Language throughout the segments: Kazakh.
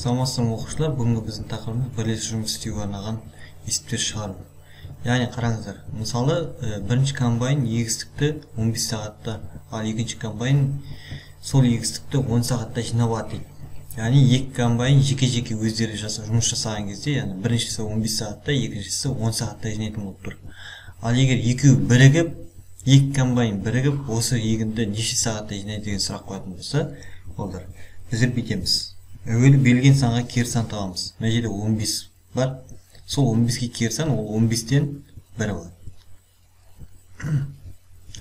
Саламатсыздар оқушылар, бүгінгі біздің тақырыбымыз бірлесіп жұмыс істеуге арналған есептер шығару. Яғни қараңыздар, мысалы бірінші комбайн егістікті 15 сағатта, ал екінші комбайн сол егістікті 10 сағатта жинап алады дейді. Яғни екі комбайн жеке-жеке өздері жұмыс жасаған кезде, яғни біріншісі 15 сағатта, екіншісі 10 сағатта жинайтын болып тұр. Ал егер екеуі бірігіп, екі комбайн бірігіп, осы егінді неше сағатта жинайды деген сұрақ қоятын болса, олар біздер бүйтеміз. Әуелі берілген санға кері сан табамыз. Мына жерде 15 бар. Сол 15-ге кері сан, ол 15-тен 1 болады.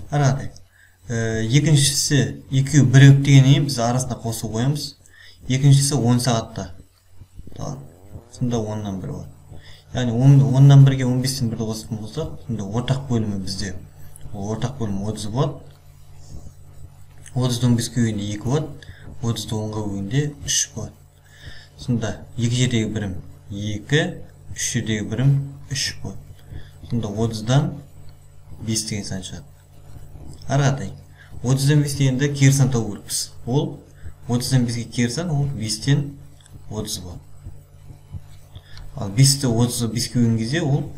Арады. Екіншісі екеуі бірігіп дегеннен біз арасына қосу қоямыз. Екіншісі 10 сағатта. Сонда 10-нан 1 болады. Яғни 10-нан 1-ге 15-тен 1-ді қосатын болсақ, сонда ортақ бөлімі бізде. Ол ортақ бөлімі 30 болады. 30-ды 15-ге бөлгенде 2 болады. 30-ды 10-ға бөлгенде 3 болады. Сонда 2 жердегі бірім 2, 3 жердегі бірім 3 болады. Сонда 30-дан 5 деген сан шығады. Арғадай. 30-дан 5 дегенде кері сан табу керекпіз. Ол 30-дан 5-ге кері сан, ол 5-тен 30 болады. Ал 5-ті 30-ға 5-ге бөлген кезде ол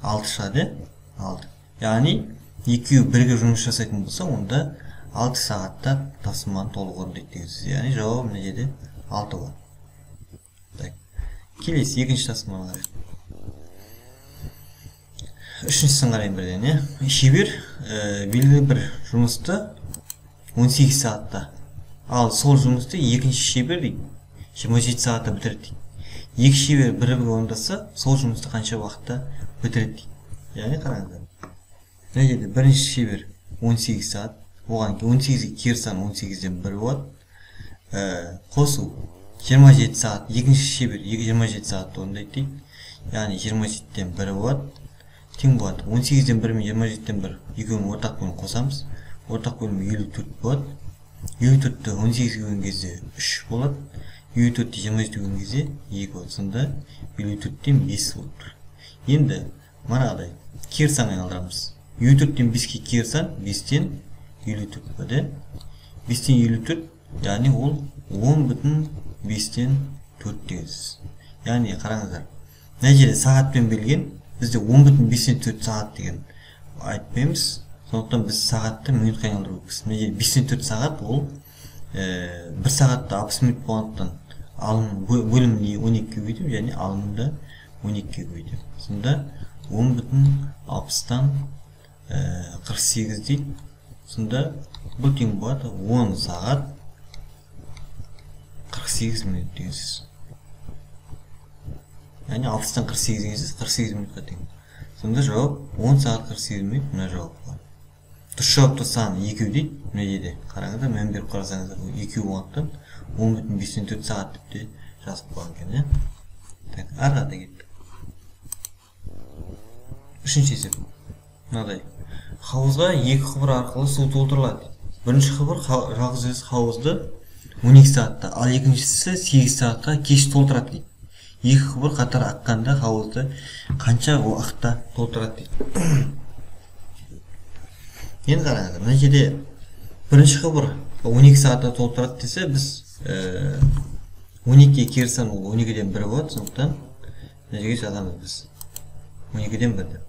6 шығады. 6. Яғни екеуі бірге жұмыс жасайтын болса, онда 6 сағатта тапсырманы толық орындайды деген сөз. Яғни жауабы мына жерде 6 болады. Келесі екінші тапсырманы қарайық. Үшіншісін қарайын бірден. Шебер белгілі бір жұмысты 18 сағатта, ал сол жұмысты екінші шебер 27 сағатта бітіреді дейді. Екі шебер бірігіп орындаса, сол жұмысты қанша уақытта бітіреді дейді. Яғни қараңыздар. Мына жерде бірінші шебер 18 сағат, оған 18-ге кері сан 18-ден 1 болады. Қосу 27 сағат, екінші шебер 27 сағатта орындайды дейді. Яғни 27-ден 1 болады. Тең болады. 18-ден 1 мен 27-ден 1 екеуінің ортақ бөлімін қосамыз. Ортақ бөлімі 54 болады. 54-ті 18-ге бөлген кезде 3 болады. 54-ті 27-ге бөлген кезде 2 болады. Сонда 54-тен 5 болып тұр. Енді мынағыдай кері санға айналдырамыз. 54-тен 5-ге кері сан 5-тен 54 болады. 5-тен 54, яғни ол 10,5-тен 4 деген сөз. Яғни қараңыздар. Мына жерде сағатпен берілген, бізде 10,5-тен 4 сағат деген айтпаймыз. Сондықтан біз сағатты минутқа айналдыру керекпіз. Мына жерде 5-тен 4 сағат ол 1 сағатта 60 минут болғандықтан алым бөліміне 12-ге көбейтіп, яғни алымды 12-ге көбейтіп. Сонда 10,60-тан 48 дейді. Сонда бұл тең болады 10 сағат 48 минут деген сөз. Яғни 60-тан 48 деген сөз 48 минутқа тең. Сонда жауап 10 сағат 48 минут, мына жауап болады. Дұрыс жауаптың саны 2 дейді. Мына жерде қараңыздар, мән беріп қарасаңыздар, 2 болғандықтан 10,5-тен 4 сағат деп те жазып қойған екен. Арғада кеттік. Үшінші есеп. Мынадай. Хауызға 2 құбыр арқылы су толтырылады. Бірінші құбыр жалғыз хауызды 12 сағатта, ал екіншісі 8 сағатқа кеш толтырады дейді. 2 құбыр қатар аққанда хауызды қанша уақытта толтырады дейді. Енді қараңыздар, мына жерде бірінші құбыр 12 сағатта толтырады десе, біз 12-ге кері сан ол 12-ден 1 болады, сондықтан мына жерге жазамыз біз 12-ден 1 деп.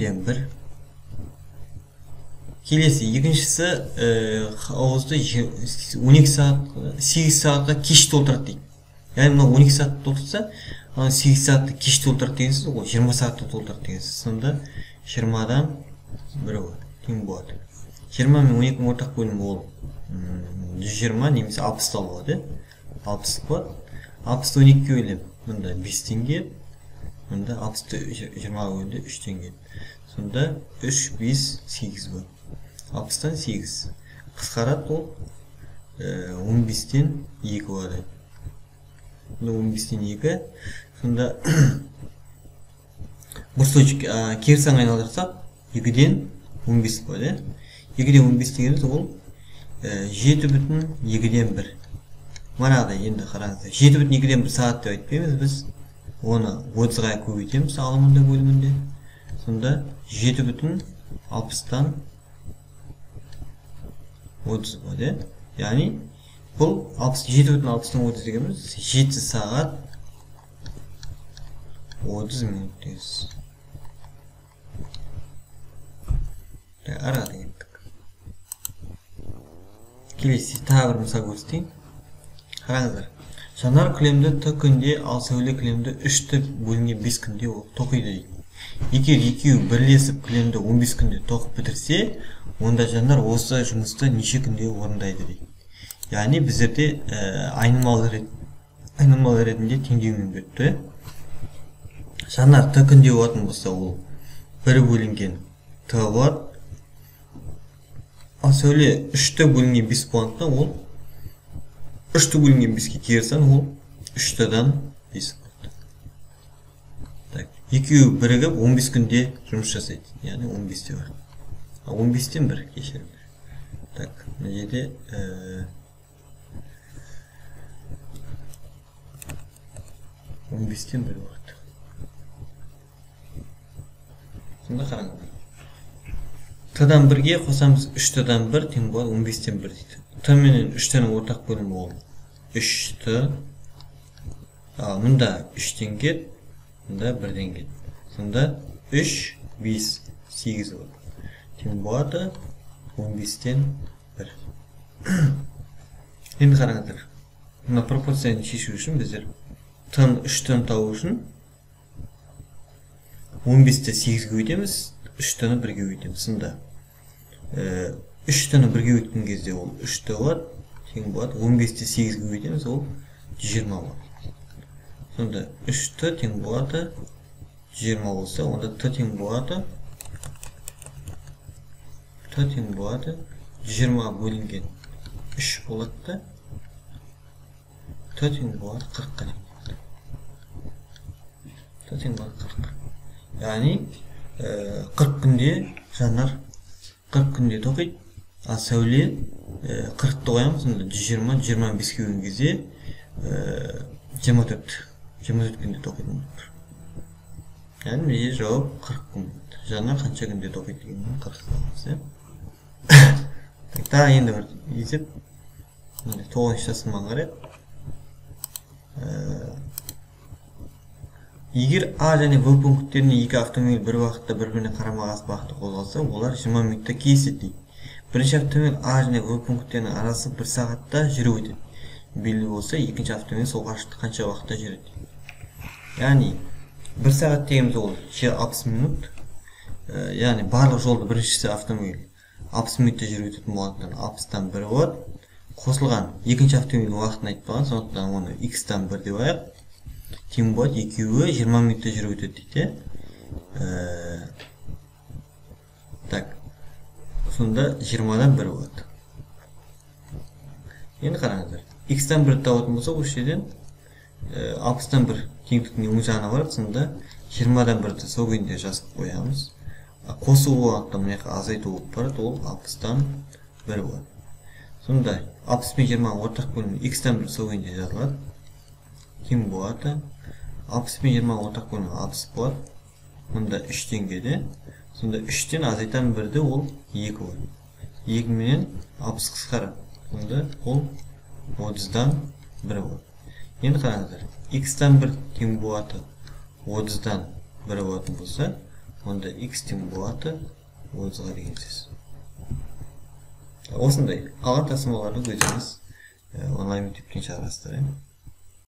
Ден 1. Келесі, екіншісі хауызды 8 сағатқа кеш толтырады дейді. Яғни мына 12 сағатты толтырса, 8 сағатты кеш толтырады деген сөз, ол 20 сағатты толтырады деген сөз. Сонда 20-дан 1 болады, тең болады. 20 мен 12 ортақ бөлімі ол 120 немесе 60 болады. 60 болады. 60-ды 12-ге бөлем, мұнда 5 теңге. Мұнда 60-ды 20-ға бөлгенде 3 теңге. Сонда 3, 5, 8 болады. 60-тан 8. Қысқарады ол 15-тен 2 болады. 15-тен 2. Сонда бір стойчик кері санға айналдырсақ 2-ден 15 болады. 2-ден 15 дегеніміз ол 7,2-ден 1. Manada енді қараңыздар. 7,2-ден 1 сағат деп айтпаймыз біз. Оны 30-ға көбейтеміз алымында бөлімінде. Сонда 7,60-тан 30 болады. Яғни бұл 7,60-тан 30 дегеніміз 7 сағат 30 минут дейміз. Ара дегендік. Келесі тағы бір мысал көрсетейін. Қараңыздар. Жанар кілемді Т күнде, ал сәуле кілемді 3 Т бөлінген 5 күнде тоқиды дейді. Егер екеуі бірлесіп кілемді 15 күнде тоқып бітірсе, онда жанар осы жұмысты неше күнде орындайды дейді. Яғни біздерде айнымалы ретінде теңдеумен берді. Жанар Т күнде болатын болса, ол 1 бөлінген Т болады. Ал сәуле 3 Т бөлінген 5 болғандықтан ол 3 Т бөлінген 5-ке керсін, ол 3 Т-дан 5 болады. Екеуі бірігіп 15 күнде жұмыс жасайды. Яғни 15-те бар. 15-тен 1 кешіріңдер. Так, мына жерде 15-тен 1 болады. Сонда қараңыздар. Т-дан 1-ге қосамыз 3 Т-дан 1 тең болады 15-тен 1 дейді. Т менен 3-тен ортақ бөлімі ол 3 Т. Ал мұнда 3-тен кет, мұнда 1-ден кет. Сонда 3, 5, 8 болады. Тең болады 15-тен 1. Енді қараңыздар. Мына пропорцияны шешу үшін біздер Т-ны 3-тен табу үшін 15-те 8-ге өйтеміз, 3-тені 1-ге өйтеміз. Сонда 3-тені 1-ге өйткен кезде ол 3-те болады, тең болады. 15-те 8-ге өйтеміз, ол 20 болады. Сонда 3-те тең болады 20 болса, онда Т тең болады 20-ға бөлінген 3 болады да, Т тең болады 40-қа тең болады. Т тең болады 40. Яғни 40 күнде жанар 40 күнде тоқиды, а сәуле 40-ты қоямыз, сонда 20-25-ке келген кезде 24 күнде тоқиды. Яғни міне жауап 40 күн. Жанар қанша күнде тоқиды дегеннен 40 саламыз. Тағы енді бір есеп. 9-шы тасылманы қарайық. Егер А және В пункттеріне екі автомобиль бір уақытта бір-біріне қарама-қарсы бағытта қозғалса, олар 20 минутта kesеді дейді. Бірінші автомобиль А және В пункттерінің арасы 1 сағатта жүріп өтеді. Белгілі болса, екінші автомобиль сол қашықтықта қанша уақытта жүреді. Яғни 1 сағат дегеніміз ол 60 минут. Яғни барлық жолды біріншісі автомобиль 60 минутта жүріп өтетін болғандықтан 60-тан 1 болады. Қосылған екінші автомобиль уақытын айтпаған, сондықтан оны X-тан 1 деп алайық. Тең болады, екеуі 20 минутта жүріп өтеді дейді. Так. Сонда 20-дан 1 болады. Енді қараңыздар. X-тан 1 табатын болса, осы жерден 60-тан 1 теңдіктің оң жағына барып, сонда 20-дан 1-ді сол күйінде жазып қоямыз. Қосу болғандықтан мына жаққа азайту болып барады, ол 60-тан 1 болады. Сонда 60 пен 20 ортақ бөлімі X-тан 1 сол күйінде жазылады. Тең болады. 60 пен 20 ортақ бөлімі 60 болады. Мұнда 3 теңгеде. Сонда 3-тен азайтан 1-ді ол 2 болады. 2 менен 60 қысқарады. Сонда ол 30-дан 1 болады. Енді қараңыздар. X-тан 1 тең болады 30-дан 1 болатын болса, онда X тең болады 30-ға деген сөз. Осындай қалған тасымаларды өздеріңіз онлайн мектептен шығарасыздар.